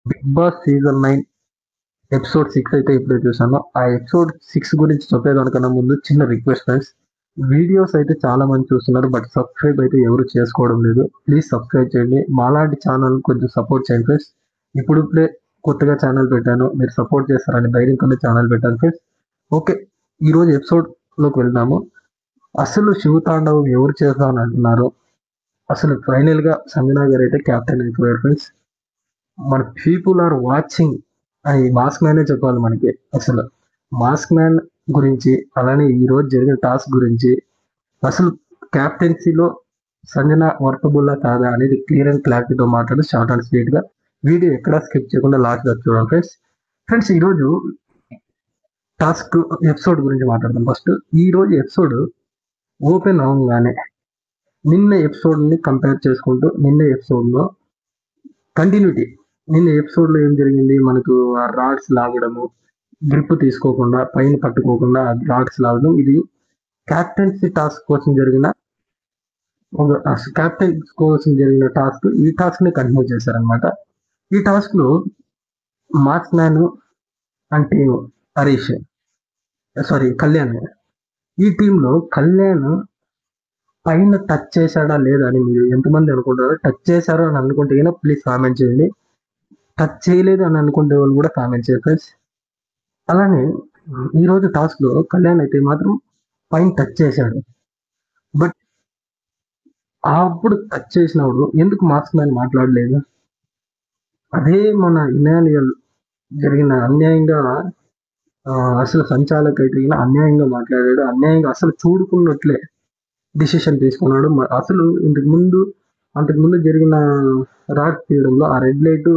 Big boss season 9 episode 6 అయితే ఇప్పుడే చూసాను. ఆ ఎపిసోడ్ 6 గురించి చెప్పేదానికన్నా ముందు చిన్న రిక్వెస్ట్ ఫ్రెండ్స్. వీడియోస్ అయితే చాలా మంది చూస్తున్నారు, బట్ సబ్స్క్రైబ్ అయితే ఎవరు చేసుకోవడం లేదు. ప్లీజ్ సబ్స్క్రైబ్ చేయండి. మాలాంటి ఛానల్ కొంచెం సపోర్ట్ చేయండి ఫ్రెండ్స్. ఇప్పుడిప్పుడే కొత్తగా ఛానల్ పెట్టాను, మీరు సపోర్ట్ చేస్తారని ధైర్యంతోనే ఛానల్ పెట్టాను ఫ్రెండ్స్. ఓకే, ఈరోజు ఎపిసోడ్లోకి వెళ్దాము. అసలు శివతాండవం ఎవరు చేస్తారని అంటున్నారు. అసలు ఫైనల్గా సంజనా గారు అయితే క్యాప్టెన్ అయిపోయారు ఫ్రెండ్స్. మన పీపుల్ ఆర్ వాచింగ్ అని మాస్క్ మ్యానే చెప్పాలి మనకి. అసలు మాస్క్ మ్యాన్ గురించి, అలానే ఈ రోజు జరిగిన టాస్క్ గురించి, అసలు క్యాప్టెన్సీలో సంజన వర్కబుల్లా కాదా అనేది క్లియర్ అండ్ క్లారిటీతో మాట్లాడి షార్ట్ అండ్ స్వీట్ గా వీడియో ఎక్కడా స్కిప్ చేయకుండా లాస్ట్ గా చూడండి ఫ్రెండ్స్. ఫ్రెండ్స్, ఈ రోజు టాస్క్ ఎపిసోడ్ గురించి మాట్లాడదాం. ఫస్ట్ ఈ రోజు ఎపిసోడ్ ఓపెన్ అవ్వగానే నిన్న ఎపిసోడ్ ని కంపేర్ చేసుకుంటూ నిన్న ఎపిసోడ్ లో కంటిన్యూటీ, నిన్న ఎపిసోడ్ లో ఏం జరిగింది, మనకు ఆ రాడ్స్ లాగడము, గ్రిప్ తీసుకోకుండా పైన పట్టుకోకుండా రాడ్స్ లాగడం, ఇది క్యాప్టెన్సీ టాస్క్ కోసం జరిగిన క్యాప్టెన్ కోసం జరిగిన టాస్క్. ఈ టాస్క్ ని కంటిన్యూ చేశారనమాట. ఈ టాస్క్ లో marks man and team Harish, sorry Kalyan, ఈ టీమ్ లో కళ్యాణ్ పైన టచ్ చేశాడా లేదా అని మీరు ఎంతమంది అనుకుంటారో, టచ్ చేశారో అని అనుకుంటే కనుక ప్లీజ్ కామెంట్ చేయండి. టచ్ చేయలేదు అని అనుకుంటే వాళ్ళు కూడా కామెంట్ చేయండి ఫ్రెండ్స్. అలానే ఈ రోజు టాస్క్ లో కళ్యాణ్ అయితే మాత్రం పైన టచ్ చేశాడు. బట్ అప్పుడు టచ్ చేసినప్పుడు ఎందుకు మార్క్స్ మ్యాన్ మాట్లాడలేదు? అదే మన ఇమాన్యుయల్ జరిగిన అన్యాయంగా, అసలు సంచాలక్ అయితే అన్యాయంగా మాట్లాడాడు. అన్యాయంగా అసలు చూడుకున్నట్లే డిసిషన్ తీసుకున్నాడు. అసలు అంతకు ముందు జరిగిన రాడ్ తీయడంలో ఆ రెడ్ లైట్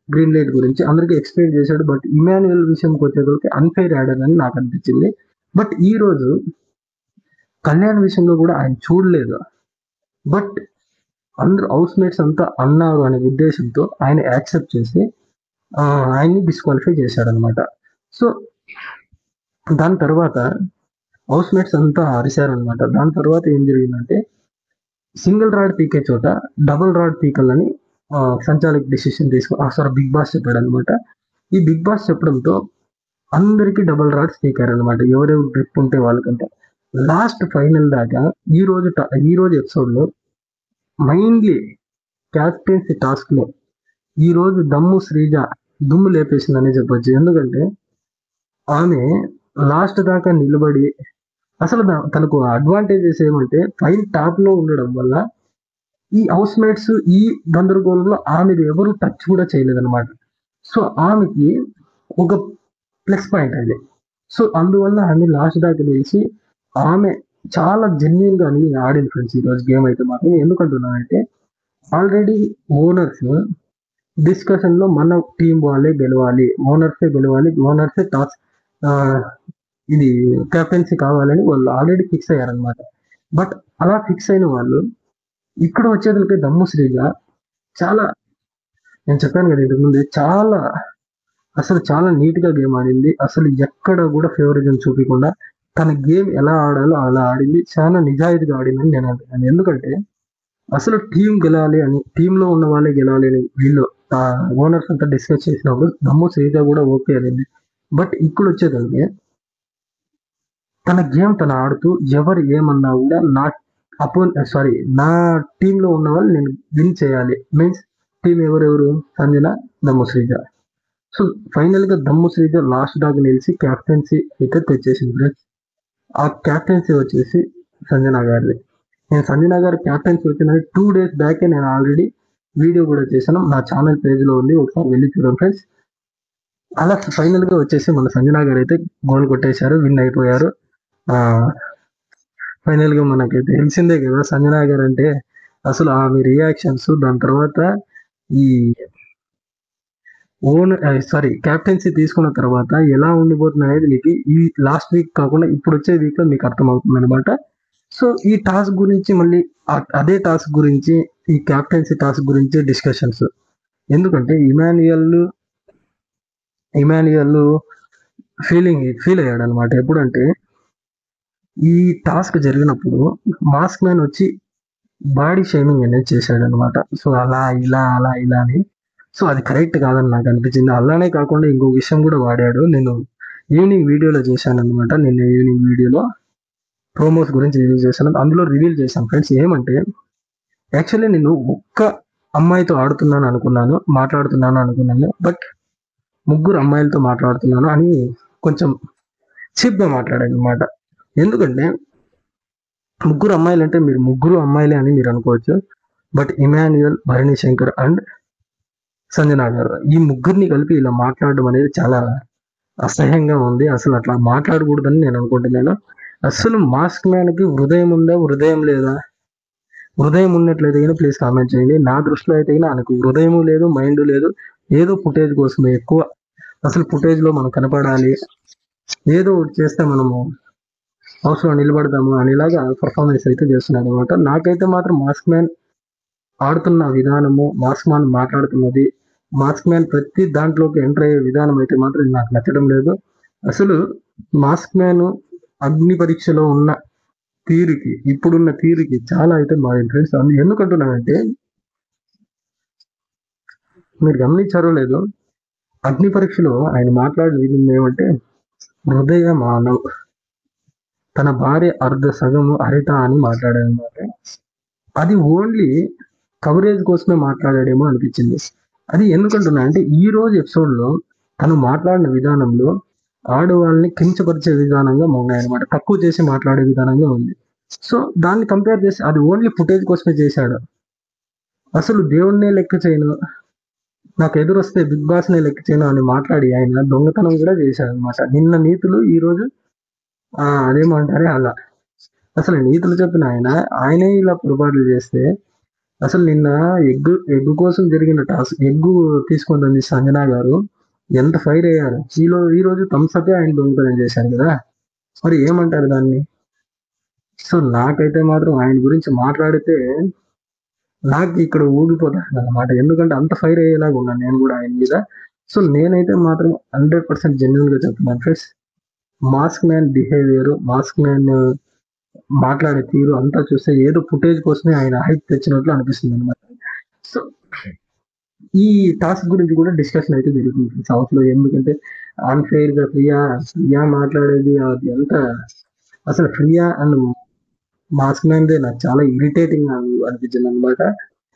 గ్రీన్ లైట్ గురించి అందరికీ ఎక్స్ప్లెయిన్ చేశాడు. బట్ ఇమాన్యుయల్ విషయంకి వచ్చేసరికి అన్ఫైర్ ఆడారు అని నాకు అనిపించింది. బట్ ఈ రోజు కళ్యాణ్ విషయంలో కూడా ఆయన చూడలేదు. బట్ అందరూ హౌస్ మేట్స్ అంతా అన్నారు అనే ఉద్దేశంతో ఆయన యాక్సెప్ట్ చేసి ఆయన్ని డిస్క్వాలిఫై చేశాడనమాట. సో దాని తర్వాత హౌస్ మేట్స్ అంతా అరిశారనమాట. దాని తర్వాత ఏం జరిగిందంటే, సింగిల్ రాడ్ పీకే చోట డబుల్ రాడ్ పీకలని సంచాలక్ డిసిషన్ సారీ బిగ్ బాస్ చెప్పాడు అనమాట. ఈ బిగ్ బాస్ చెప్పడంతో అందరికి డబుల్ రాడ్స్ పీకారనమాట, ఎవరెవరు గ్రిప్ ఉంటే వాళ్ళకంటే. లాస్ట్ ఫైనల్ దాకా ఈ రోజు ఎపిసోడ్ లో మైన్లీ క్యాప్టెన్సీ టాస్క్ లో ఈ రోజు దమ్ము శ్రీజ దుమ్ము లేపేసిందని చెప్పొచ్చు. ఎందుకంటే ఆమె లాస్ట్ దాకా నిలబడి, అసలు తనకు అడ్వాంటేజెస్ ఏమంటే పైన టాప్ లో ఉండడం వల్ల ఈ హౌస్ మేట్స్ ఈ గందరగోళంలో ఆమెది ఎవరు టచ్ కూడా చేయలేదన్నమాట. సో ఆమెకి ఒక ప్లస్ పాయింట్ అది. సో అందువల్ల ఆమె లాస్ట్ దాకా తెలిసి ఆమె చాలా జెన్యున్ గా ఆడింది ఫ్రెండ్స్ ఈ రోజు గేమ్ అయితే మాత్రం. ఎందుకంటున్నానంటే ఆల్రెడీ ఓనర్స్ డిస్కషన్ లో మన టీం వాళ్ళే గెలవాలి, ఓనర్సే టాస్ ఇది కెప్టెన్సీ కావాలని వాళ్ళు ఆల్రెడీ ఫిక్స్ అయ్యారనమాట. బట్ అలా ఫిక్స్ అయిన వాళ్ళు ఇక్కడ వచ్చేదలికి దమ్ము శ్రీజ చాలా, నేను చెప్పాను కదా ఇంతకు ముందే, చాలా నీట్ గా గేమ్ ఆడింది. అసలు ఎక్కడ కూడా ఫేవరిజం చూపించకుండా తన గేమ్ ఎలా ఆడాలో అలా ఆడింది. చాలా నిజాయితీగా ఆడిందని నేను అంటున్నాను. ఎందుకంటే అసలు టీం గెలాలి అని, టీంలో ఉన్న వాళ్ళే గెలాలి అని వీళ్ళు ఓనర్స్ అంతా డిస్కస్ చేసినప్పుడు దమ్ము శ్రీజ కూడా ఓకే అనింది. బట్ ఇప్పుడు వచ్చేదానికి తన గేమ్ తను ఆడుతూ ఎవరు ఏమన్నా కూడా నా టీంలో ఉన్న వాళ్ళు నేను విన్ చేయాలి. మీన్స్ టీం ఎవరెవరు? సంజన, దమ్ము శ్రీజ. సో ఫైనల్ గా దమ్ము శ్రీజ లాస్ట్ దాకా నిలిచి క్యాప్టెన్సీ అయితే తెచ్చేసింది ఫ్రెండ్స్. ఆ క్యాప్టెన్సీ వచ్చేసి సంజన గారిది. నేను సంజన గారి క్యాప్టెన్సీ వచ్చిన 2 days బ్యాకే నేను ఆల్రెడీ వీడియో కూడా చేశాను, నా ఛానల్ పేజ్ లో ఉంది, ఒకసారి వెళ్ళి చూడండి ఫ్రెండ్స్. అలా ఫైనల్ గా వచ్చేసి మన సంజన గారు అయితే గోల్ కొట్టేశారు, విన్ అయిపోయారు. ఫైనల్ గా మనకి తెలిసిందే కదా సంజన గారు అంటే అసలు ఆమె రియాక్షన్స్, దాని తర్వాత ఈ క్యాప్టెన్సీ తీసుకున్న తర్వాత ఎలా ఉండిపోతుంది అనేది మీకు ఈ లాస్ట్ వీక్ కాకుండా ఇప్పుడు వచ్చే వీక్ లో మీకు అర్థమవుతుంది అనమాట. సో ఈ టాస్క్ గురించి మళ్ళీ అదే టాస్క్ గురించి, ఈ క్యాప్టెన్సీ టాస్క్ గురించి డిస్కషన్స్. ఎందుకంటే ఇమాన్యుయల్ ఫీల్ అయ్యాడు అనమాట. ఎప్పుడంటే ఈ టాస్క్ జరిగినప్పుడు మాస్క్ మ్యాన్ వచ్చి బాడీ షేమింగ్ అనేది చేశాడు అనమాట. సో అలా ఇలా అని. సో అది కరెక్ట్ కాదని నాకు అనిపించింది. అలానే కాకుండా ఇంకో విషయం కూడా వాడాడు. నేను ఈవినింగ్ వీడియోలో చేశాను అనమాట. నిన్న ఈవినింగ్ వీడియోలో ప్రోమోస్ గురించి రివ్యూ చేశాను. అందులో రివీల్ చేశాను ఫ్రెండ్స్. ఏమంటే యాక్చువల్లీ నేను ఒక్క అమ్మాయితో ఆడుతున్నాను అనుకున్నాను, మాట్లాడుతున్నాను అనుకున్నాను. బట్ ముగ్గురు అమ్మాయిలతో మాట్లాడుతున్నాను అని కొంచెం చీప్గా మాట్లాడాను అనమాట. ఎందుకంటే ముగ్గురు అమ్మాయిలు అంటే మీరు ముగ్గురు అమ్మాయిలే అని మీరు అనుకోవచ్చు. బట్ ఇమాన్యుయల్, భరణి శంకర్ అండ్ సంజనా గారు, ఈ ముగ్గురిని కలిపి ఇలా మాట్లాడడం అనేది చాలా అసహ్యంగా ఉంది. అసలు అట్లా మాట్లాడకూడదని నేను అనుకుంటున్నాను. అసలు మాస్క్ మ్యాన్ కి హృదయం ఉందా, హృదయం లేదా? హృదయం ఉన్నట్లయితే కానీ ప్లీజ్ కామెంట్ చేయండి. నా దృష్టిలో అయితే కానీ ఆయనకు హృదయం లేదు, మైండ్ లేదు. ఏదో ఫుటేజ్ కోసమే ఎక్కువ. అసలు ఫుటేజ్ లో మనం కనపడాలి, ఏదో ఒకటి చేస్తే మనము అవసరం నిలబడదాము అనేలాగా పర్ఫార్మెన్స్ అయితే చేస్తున్నాడు అనమాట. నాకైతే మాత్రం మాస్క్ మ్యాన్ ఆడుతున్న విధానము, మాస్క్ మ్యాన్ మాట్లాడుతున్నది, మాస్క్ మ్యాన్ ప్రతి దాంట్లోకి ఎంటర్ అయ్యే విధానం అయితే మాత్రం నాకు నచ్చడం లేదు. అసలు మాస్క్ మ్యాన్ అగ్ని పరీక్షలో ఉన్న తీరుకి, ఇప్పుడున్న తీరుకి చాలా అయితే మా ఫ్రెండ్స్. ఎందుకంటున్నానంటే మీరు గమనించారో లేదో, అగ్ని పరీక్షలో ఆయన మాట్లాడేది ఏమంటే హృదయ మానవ్, తన భార్య అర్ధ సగము హరిత అని మాట్లాడాడనమాట. అది ఓన్లీ కవరేజ్ కోసమే మాట్లాడాడేమో అనిపించింది. అది ఎందుకంటున్నా అంటే ఈ రోజు ఎపిసోడ్ లో తను మాట్లాడిన విధానంలో ఆడవాళ్ళని కించపరిచే విధానంగా ఉన్నాయన్నమాట. తక్కువ చేసి మాట్లాడే విధానంగా ఉంది. సో దాన్ని కంపేర్ చేసి అది ఓన్లీ ఫుటేజ్ కోసమే చేశాడు. అసలు దేవుణ్ణే లెక్క చేయను, నాకు ఎదురొస్తే బిగ్ బాస్ నే లెక్క చేయను అని మాట్లాడి ఆయన దొంగతనం కూడా చేశాడు అనమాట. నిన్న నీతులు, ఈ రోజు అదేమంటారే అలా. అసలు నీతులు చెప్పిన ఆయనే ఇలా పొరపాట్లు చేస్తే అసలు నిన్న ఎగ్గు కోసం జరిగిన టాస్క్, ఎగ్గు తీసుకుంటుంది సంజనా గారు, ఎంత ఫైర్ అయ్యారు. ఈ రోజు థమ్స్అప్ ఆయన దొంగతనం చేశారు కదా, మరి ఏమంటారు దాన్ని? సో నాకైతే మాత్రం ఆయన గురించి మాట్లాడితే నాకు ఇక్కడ ఊగిపోతాను అన్నమాట. ఎందుకంటే అంత ఫైర్ అయ్యేలాగా ఉన్నాను నేను కూడా ఆయన మీద. సో నేనైతే మాత్రం 100% జెన్యున్ గా చెప్తున్నాను friends. Mask man behaviour, mask man మాట్లాడే తీరు అంతా చూస్తే ఏదో ఫుటేజ్ కోసమే ఆయన హైప్ తెచ్చినట్లు అనిపిస్తుంది అనమాట. సో ఈ టాస్క్ గురించి కూడా డిస్కషన్ అయితే జరుగుతుంది సౌత్ లో. ఎందుకంటే అన్ఫెయిర్ గా ప్రియా మాట్లాడేది అది ఎంత, అసలు Priya and mask man they నాకు చాలా ఇరిటేటింగ్ అనిపించింది అనమాట.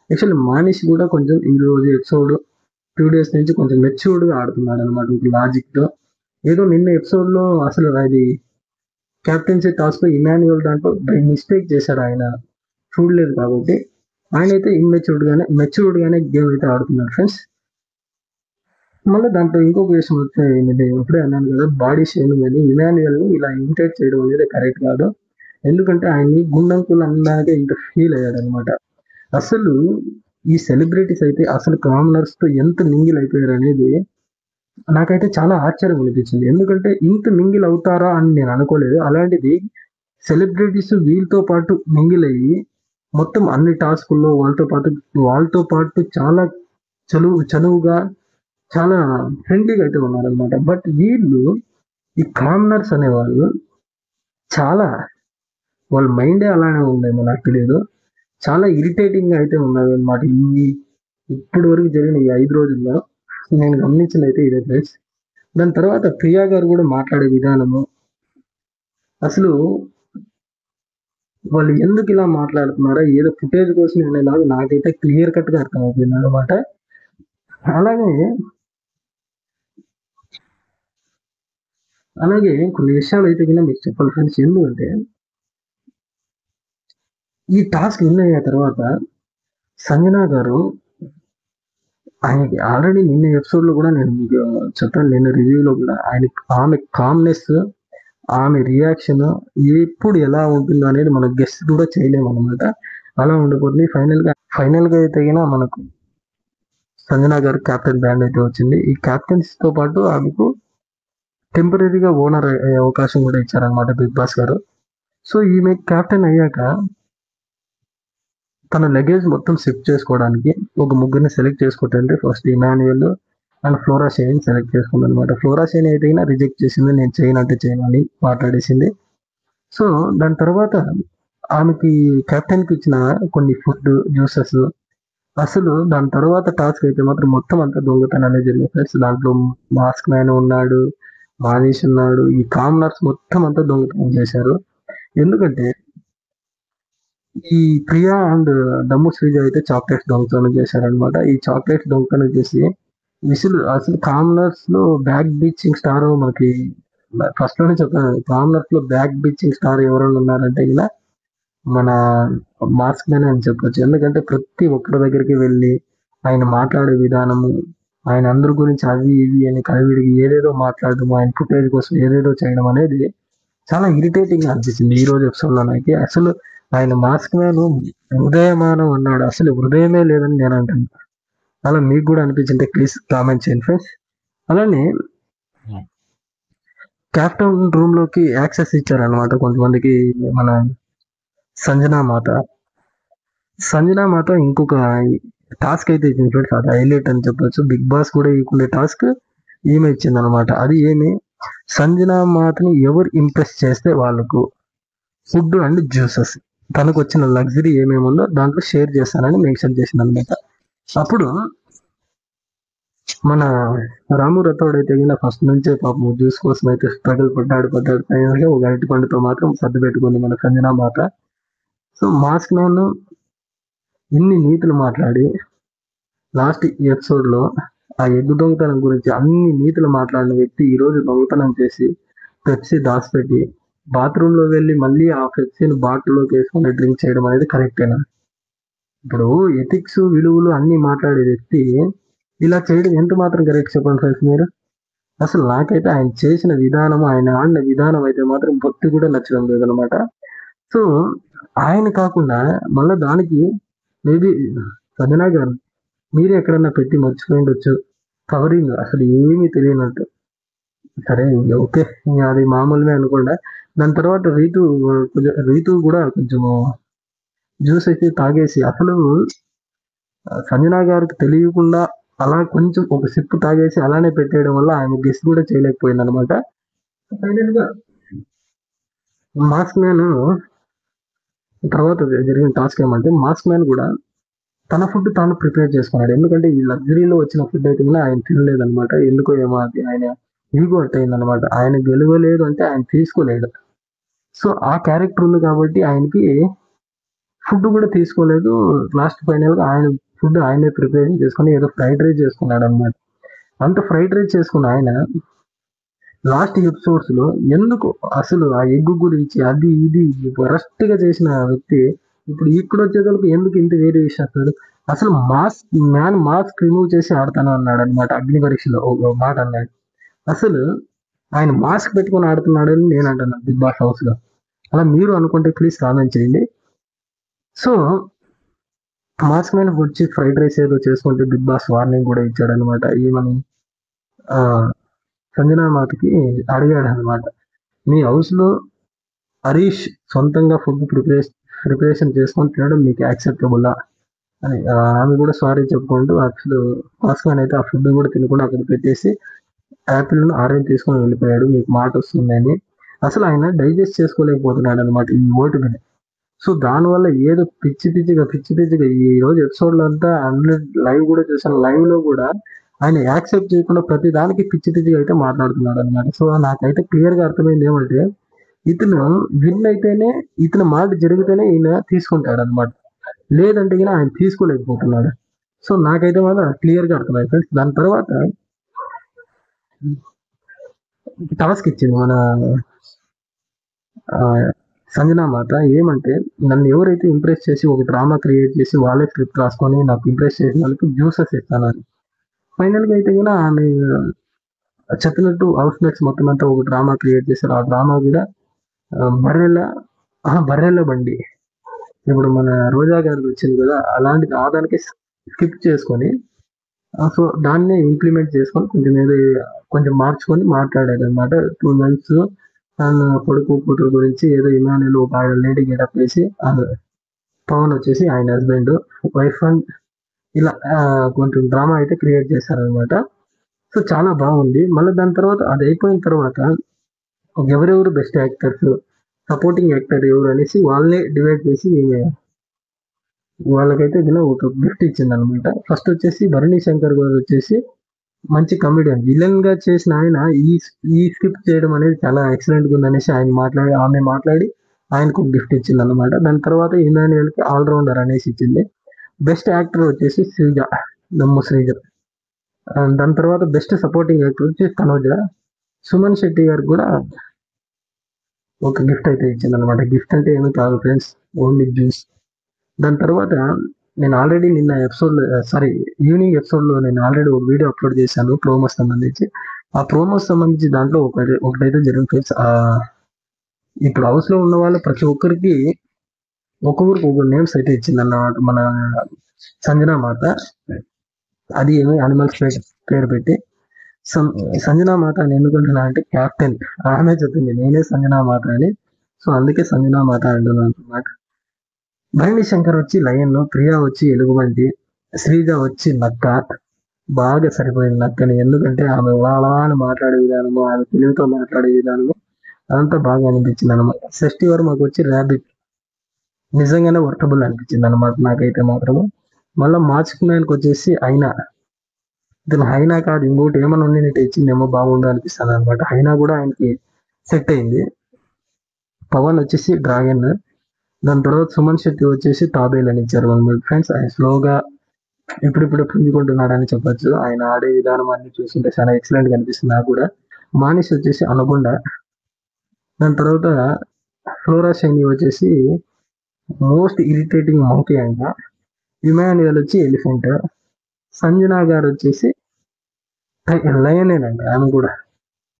యాక్చువల్లీ మానిష్ కూడా కొంచెం ఈ రోజు ఎపిసోడ్ 2 days నుంచి కొంచెం మెచ్యూర్డ్ గా ఆడుతున్నాడు అనమాట, లాజిక్ తో. ఏదో నిన్న ఎపిసోడ్ లో అసలు అది కెప్టెన్సీ టాస్క్ ఇమాన్యుయల్ దాంట్లో బై మిస్టేక్ చేశాడు ఆయన, చూడలేదు కాబట్టి ఆయన అయితే మెచ్యూర్డ్ గానే గేమ్ అయితే ఆడుతున్నాడు ఫ్రెండ్స్. మళ్ళీ దాంట్లో ఇంకొక విషయం వచ్చే నేను ఎప్పుడే అన్నాను కదా, బాడీ షేమింగ్ అని. ఇమాన్యుయల్ ని ఇలా ఇమిటేట్ చేయడం అనేది కరెక్ట్ కాదు. ఎందుకంటే ఆయన్ని గుండంకులు అనడానికే ఇంత ఫీల్ అయ్యాడు అనమాట. అసలు ఈ సెలబ్రిటీస్ అయితే అసలు కామనర్స్ తో ఎంత మింగిల్ అయిపోయారు అనేది నాకైతే చాలా ఆశ్చర్యం అనిపించింది. ఎందుకంటే ఇంత మింగిల్ అవుతారా అని నేను అనుకోలేదు. అలాంటిది సెలబ్రిటీస్ వీళ్ళతో పాటు మింగిల్ అయ్యి మొత్తం అన్ని టాస్కుల్లో వాళ్ళతో పాటు చాలా చనువుగా చాలా ఫ్రెండ్లీగా అయితే ఉన్నారనమాట. బట్ వీళ్ళు ఈ కామనర్స్ అనేవాళ్ళు చాలా, వాళ్ళ మైండే అలానే ఉందేమో నాకు తెలియదు, చాలా ఇరిటేటింగ్ గా అయితే ఉన్నారు అనమాట. ఇప్పటి వరకు జరిగిన ఈ 5 రోజుల్లో నేను గమనించింది అయితే ఇదే ప్లేస్. దాని తర్వాత ప్రియా గారు కూడా మాట్లాడే విధానము, అసలు వాళ్ళు ఎందుకు ఇలా మాట్లాడుతున్నారో ఏదో ఫుటేజ్ కోసం అనేలాగా నాకైతే క్లియర్ కట్ గా అర్థమైపోయింది అనమాట. అలాగే కొన్ని విషయాలు అయితే కింద మీకు చెప్పాలి ఫ్రెండ్స్. ఎందుకంటే ఈ టాస్క్ విన్ అయిన తర్వాత సంజనా గారు, ఆయనకి ఆల్రెడీ నిన్న ఎపిసోడ్ లో కూడా నేను మీకు చెప్పాను, నిన్న రివ్యూలో కూడా ఆమె కామ్నెస్, ఆమె రియాక్షన్ ఎప్పుడు ఎలా ఉంటుందో అనేది మనం గెస్ట్ కూడా చేయలేము అనమాట. అలా ఉండిపోతుంది. ఫైనల్ గా అయితే మనకు సంజనా గారు క్యాప్టెన్ బ్యాండ్ అయితే వచ్చింది. ఈ క్యాప్టెన్స్ తో పాటు ఆమెకు టెంపరీగా ఓనర్ అయ్యే అవకాశం కూడా ఇచ్చారనమాట బిగ్ బాస్ గారు. సో ఈమె క్యాప్టెన్ అయ్యాక తన లగేజ్ మొత్తం షిఫ్ట్ చేసుకోవడానికి ఒక ముగ్గురిని సెలెక్ట్ చేసుకుంటే first Emmanuel and Flora Shane select చేసుకుంది అనమాట. ఫ్లోరా షేన్ అయితే రిజెక్ట్ చేసింది, నేను చేయను అని మాట్లాడేసింది. సో దాని తర్వాత ఆమెకి కెప్టెన్ కి ఇచ్చిన కొన్ని ఫుడ్, జ్యూసెస్ అసలు దాని తర్వాత టాస్క్ అయితే మాత్రం మొత్తం అంతా దొంగతనాలే జరిగాయి ఫ్రెండ్స్. దాంట్లో మాస్క్ మ్యాన్ ఉన్నాడు, మానీష్ ఉన్నాడు, ఈ కామనర్స్ మొత్తం అంతా దొంగతనం చేశారు. ఎందుకంటే ఈ ప్రియా అండ్ దమ్ము శ్రీజ అయితే చాక్లెట్స్ దొంగతనం చేశారనమాట. ఈ చాక్లెట్స్ దొంగతనం చేసి అసలు కామనర్స్ లో బ్యాక్ బీచింగ్ స్టార్ మనకి ఫస్ట్ లోనే చెప్పాను. కామనర్స్ లో బ్యాక్ బీచింగ్ స్టార్ ఎవరైనా ఉన్నారంటే ఇలా మన మాస్క్ మ్యాన్ అని చెప్పొచ్చు. ఎందుకంటే ప్రతి ఒక్కరి దగ్గరికి వెళ్ళి ఆయన మాట్లాడే విధానము, ఆయన అందరి గురించి అవి ఇవి అని కలివిడికి ఏదేదో మాట్లాడడం, ఆయన ఫుటేజ్ కోసం ఏదేదో చేయడం అనేది చాలా ఇరిటేటింగ్ గా అనిపించింది ఈ రోజు ఎపిసోడ్ లో నాకు. అసలు ఆయన మాస్క్ మ్యాన్ హృదయమానం అన్నాడు, అసలు హృదయమే లేదని నేను అంటాను. అలా మీకు కూడా అనిపించింటే ప్లీజ్ కామెంట్ చేయండి ఫ్రెండ్స్. అలానే క్యాప్టెన్ రూమ్ లోకి యాక్సెస్ ఇచ్చారనమాట కొంతమందికి మన సంజనా మాత. సంజనా మాత ఇంకొక టాస్క్ అయితే ఇచ్చింది ఫ్రెండ్స్. అది హైలైట్ అని చెప్పొచ్చు. బిగ్ బాస్ కూడా ఇవ్వకుండే టాస్క్ ఈమె ఇచ్చింది అనమాట. అది ఏమి, సంజనా మాతని ఎవరు ఇంప్రెస్ చేస్తే వాళ్ళకు ఫుడ్ అండ్ జ్యూసెస్, తనకు వచ్చిన లగ్జరీ ఏమేమి ఉందో దాంట్లో షేర్ చేస్తానని మెన్షన్ చేసింది అనమాట. అప్పుడు మన రాము రథోడ్ అయితే కింద ఫస్ట్ నుంచే పాపం జ్యూస్ కోసం అయితే స్ట్రగుల్ పడ్డాడు ఫైనల్గా ఒక అరటి పండుతో మాత్రం సర్దు పెట్టుకుంది మన సంజనా మాత. సో మాస్క్ మ్యాన్ ఇన్ని నీతులు మాట్లాడి లాస్ట్ ఎపిసోడ్ లో ఆ ఎగ్గు దొంగతనం గురించి అన్ని నీతులు మాట్లాడిన వ్యక్తి ఈ రోజు దొంగతనం చేసి పెప్సీ దాచిపెట్టి బాత్రూమ్ లో వెళ్ళి మళ్ళీ ఆ పెప్సీని బాటిల్లోకి వేసుకొని డ్రింక్ చేయడం అనేది కరెక్టేనా? ఇప్పుడు ఎథిక్స్ విలువలు అన్ని మాట్లాడే వ్యక్తి ఇలా చేయడం ఎంత మాత్రం కరెక్ట్ చెప్పండి ఫ్రెండ్స్ మీరు. అసలు నాకైతే ఆయన చేసిన విధానం, ఆయన ఆడిన విధానం అయితే మాత్రం బొత్తి కూడా నచ్చడం లేదనమాట. సో ఆయన కాకుండా మళ్ళీ దానికి మేబీ సంజనా గారు మీరే ఎక్కడన్నా పెట్టి మర్చిపోయిండొచ్చు కవరింగ్, అసలు ఏమీ తెలియనట్టు. సరే ఓకే, అది మామూలుగా అనుకోండి. దాని తర్వాత రీతు కూడా కొంచెం జ్యూస్ అయితే తాగేసి అసలు సంజనా గారికి తెలియకుండా అలా కొంచెం ఒక సిప్ తాగేసి అలానే పెట్టేయడం వల్ల ఆయన గెస్ట్ కూడా చేయలేకపోయింది అనమాట. ఫైనల్ గా మాస్క్ మ్యాన్ తర్వాత జరిగిన టాస్క్ ఏమంటే మాస్క్ మ్యాన్ కూడా తన ఫుడ్ తాను ప్రిపేర్ చేసుకున్నాడు. ఎందుకంటే ఈ లగ్జరీలో వచ్చిన ఫుడ్ అయితే ఆయన తినలేదన్నమాట. ఎందుకో ఏమో అది ఆయన ఈగో అయిందనమాట. ఆయన గెలవలేదు అంటే ఆయన తీసుకోలేడు. సో ఆ క్యారెక్టర్ ఉంది కాబట్టి ఆయనకి ఫుడ్ కూడా తీసుకోలేదు. లాస్ట్ ఫైనల్ గా ఆయన ఫుడ్ ఆయనే ప్రిపేర్ చేసుకుని ఏదో ఫ్రైడ్ రైస్ చేసుకున్నాడు అనమాట. అంత ఫ్రైడ్ రైస్ చేసుకున్న ఆయన లాస్ట్ ఎపిసోడ్స్ లో ఎందుకు అసలు ఆ ఎగ్ గురించి అది ఇది వరస్ట్ గా చేసిన వ్యక్తి ఇప్పుడు ఇక్కడ వచ్చేసరికి ఎందుకు ఇంత వేరే విషయాలు అసలు మాస్క్ రిమూవ్ చేసి ఆడతాను అన్నాడు అనమాట. అగ్ని పరీక్షలో ఒక మాట అన్నాడు. అసలు ఆయన మాస్క్ పెట్టుకొని ఆడుతున్నాడని నేను అంటున్నాను బిగ్ బాస్ హౌస్ లో. అలా మీరు అనుకుంటే ప్లీజ్ కామెంట్ చేయండి. సో మాస్క్ మీద వచ్చి ఫ్రైడ్ రైస్ ఏదో చేసుకుంటే బిగ్ బాస్ వార్నింగ్ కూడా ఇచ్చాడు అనమాట. ఈమెను సంజనా మాతకి అడిగాడు అనమాట, మీ హౌస్ లో హరీష్ సొంతంగా ఫుడ్ ప్రిపరేషన్ చేసుకొని తినడం మీకు యాక్సెప్టబుల్లా అని. ఆమె కూడా సారీ చెప్పుకుంటూ అసలు మాస్క్ మ్యాన్ అయితే ఆ ఫుడ్ కూడా తినకుండా అక్కడ పెట్టేసి యాపిల్ ఆరెంజ్ తీసుకొని వెళ్ళిపోయాడు, మీకు మాట వస్తుందని. అసలు ఆయన డైజెస్ట్ చేసుకోలేకపోతున్నాడు అనమాట ఈ ఓటుని. సో దానివల్ల ఏదో పిచ్చి పిచ్చిగా ఈ రోజు ఎపిసోడ్ లో అంతా లైవ్ కూడా చూసాను. లైవ్ లో కూడా ఆయన యాక్సెప్ట్ చేయకుండా ప్రతి దానికి పిచ్చిగా అయితే మాట్లాడుతున్నాడు అనమాట. సో నాకైతే క్లియర్ గా అర్థమైంది ఏమంటే ఇతను విన్ అయితేనే, ఇతను మాట జరిగితేనే ఈయన తీసుకుంటాడు అనమాట. లేదంటే ఆయన తీసుకోలేకపోతున్నాడు. సో నాకైతే మాత్రం క్లియర్ గా అర్థమైంది ఫ్రెండ్స్. దాని తర్వాత టాస్క్ ఇచ్చింది మన సంజనా మాత ఏమంటే, నన్ను ఎవరైతే ఇంప్రెస్ చేసి ఒక డ్రామా క్రియేట్ చేసి వాళ్ళే స్క్రిప్ట్ రాసుకొని నాకు ఇంప్రెస్ చేసిన వాళ్ళకి జ్యూసెస్ ఇస్తానని. ఫైనల్ గా అయితే కూడా ఆమె చెప్పినట్టు హౌస్ మేట్స్ మొత్తం అంతా ఒక డ్రామా క్రియేట్ చేశారు. ఆ డ్రామా కూడా బర్రెల బర్రెల బండి, ఇప్పుడు మన రోజా గారికి వచ్చింది కదా అలాంటి ఆదానికి స్కిప్ చేసుకొని సో దాన్ని ఇంప్లిమెంట్ చేసుకొని కొంచెం మార్చుకొని మాట్లాడారు అనమాట. 2 మంత్స్ తన కొడుకు కూతురు గురించి ఏదో ఇమానుయల్ ఒక లేడీ గెటప్ వేసి పవన్ వచ్చేసి ఆయన హస్బెండ్ వైఫ్ అండ్ ఇలా కొంచెం డ్రామా అయితే క్రియేట్ చేశారనమాట. సో చాలా బాగుంది. మళ్ళీ దాని తర్వాత అది అయిపోయిన తర్వాత ఎవరెవరు బెస్ట్ యాక్టర్స్, సపోర్టింగ్ యాక్టర్ ఎవరు అనేసి వాళ్ళే డివైడ్ చేసి వాళ్ళకైతే దీని ఒక గిఫ్ట్ ఇచ్చింది అనమాట. ఫస్ట్ వచ్చేసి భరణి శంకర్ గారు వచ్చేసి మంచి కమెడియన్. విలన్ గా చేసిన ఆయన ఈ స్క్రిప్ట్ చేయడం అనేది చాలా ఎక్సలెంట్ గా ఉందనేసి ఆమె మాట్లాడి ఆయనకు గిఫ్ట్ ఇచ్చింది అనమాట. దాని తర్వాత ఇమాన్యుయల్ కి ఆల్రౌండర్ అనేసి ఇచ్చింది. బెస్ట్ యాక్టర్ వచ్చేసి శ్రీజ, నమ్ము శ్రీజ. దాని తర్వాత బెస్ట్ సపోర్టింగ్ యాక్టర్ వచ్చి తనోజ. సుమన్ శెట్టి గారికి కూడా ఒక గిఫ్ట్ అయితే ఇచ్చింది అనమాట. గిఫ్ట్ అంటే ఏమీ కాదు ఫ్రెండ్స్, ఓన్లీ జ్యూస్. దాని తర్వాత నేను ఆల్రెడీ నిన్న ఎపిసోడ్ సారీ ఈవినింగ్ ఎపిసోడ్ లో నేను ఆల్రెడీ ఒక వీడియో అప్లోడ్ చేశాను ప్రోమోస్ సంబంధించి. ఆ ప్రోమోస్ సంబంధించి దాంట్లో ఒకటైతే జరిగింది ఫ్రెండ్స్. ఇప్పుడు హౌస్ లో ఉన్న వాళ్ళు ప్రతి ఒక్కరికి ఒక్కొక్కరికి ఒక్కొక్క నేమ్స్ అయితే ఇచ్చింది అన్నమాట మన సంజనా మాత. అది ఏమో అనిమల్స్ పేరు పెట్టి సంజనా మాత అని ఎందుకంటున్నా అంటే క్యాప్టెన్ ఆమె చెప్పింది నేనే సంజనా మాత అని. సో అందుకే సంజనా మాత అంటున్నాను అనమాట. భరణి శంకర్ వచ్చి లయన్, ప్రియా వచ్చి ఎలుగుబంటి, శ్రీజ వచ్చి నక్క. బాగా సరిపోయింది నక్కని, ఎందుకంటే ఆమె వాళ్ళ అని మాట్లాడే విధానము, ఆమె తెలుగుతో మాట్లాడే విధానము అదంతా బాగా అనిపించింది అనమాట. షష్ఠి వర్మకు వచ్చి ర్యాబిట్ నిజంగానే వర్కబుల్ అనిపించింది అనమాట నాకైతే మాత్రము. మళ్ళీ మార్చ్ మ్యాన్కి వచ్చేసి అయినా, ఇతను హైనా కాదు ఇంకోటి ఏమైనా ఉండి నేను ఇచ్చిందేమో బాగుండు అనిపిస్తుంది అనమాట. హైనా కూడా ఆయనకి సెట్ అయింది. పవన్ వచ్చేసి డ్రాగన్. దాని తర్వాత సుమన్ శెట్టి వచ్చేసి తాబేల్ అని ఇచ్చారు అనమాట ఫ్రెండ్స్. ఆయన స్లోగా ఇప్పుడిప్పుడు పుంజుకుంటున్నాడు అని చెప్పొచ్చు. ఆయన ఆడే విధానం అన్ని చూస్తుంటే చాలా ఎక్సలెంట్ గా అనిపిస్తుంది నాకు కూడా. మానిష్ వచ్చేసి అనకొండ. దాని తర్వాత ఫ్లోరా షైని వచ్చేసి మోస్ట్ ఇరిటేటింగ్ మంకీ అంట. ఇమాన్యుయల్ వచ్చి ఎలిఫెంట్. సంజనా గారు వచ్చేసి లయనేనండి ఆమె కూడా.